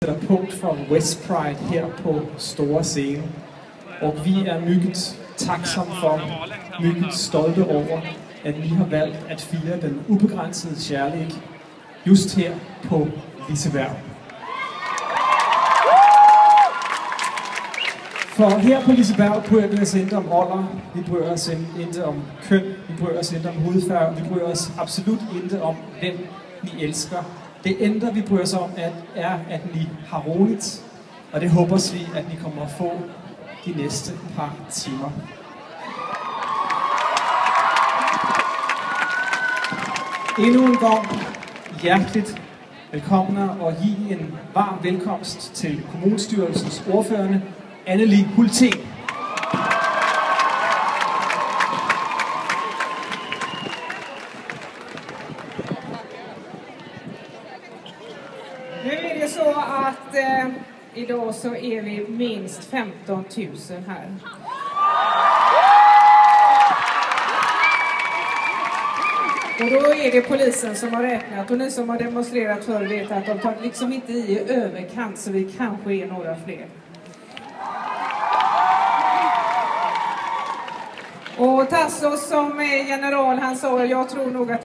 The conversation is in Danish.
sætter punkt for West Pride her på store scene. Og vi er mygget taksomme for, mygget stolte over, at I har valgt at fire den ubegrænsede kærlighed just her på Liseberg. For her på Liseberg bryder vi os ikke om alder, vi bryder os ikke om køn, vi bryder os ikke om hudfarve, vi bryder os absolut ikke om, hvem vi elsker. Det ender vi bryder os om, er, at I har roligt, og det håber vi, at I kommer at få de næste par timer. Endnu en gang hjerteligt velkommen og give en varm velkomst til kommunstyrelsens ordførende, Anneli Hultén. Nu är det så att idag så är vi minst 15 000 här. Och då är det polisen som har räknat, och ni som har demonstrerat förr vet att de tar liksom inte i överkant, så vi kanske är några fler. Och Tasso som är general, han sa, jag tror nog att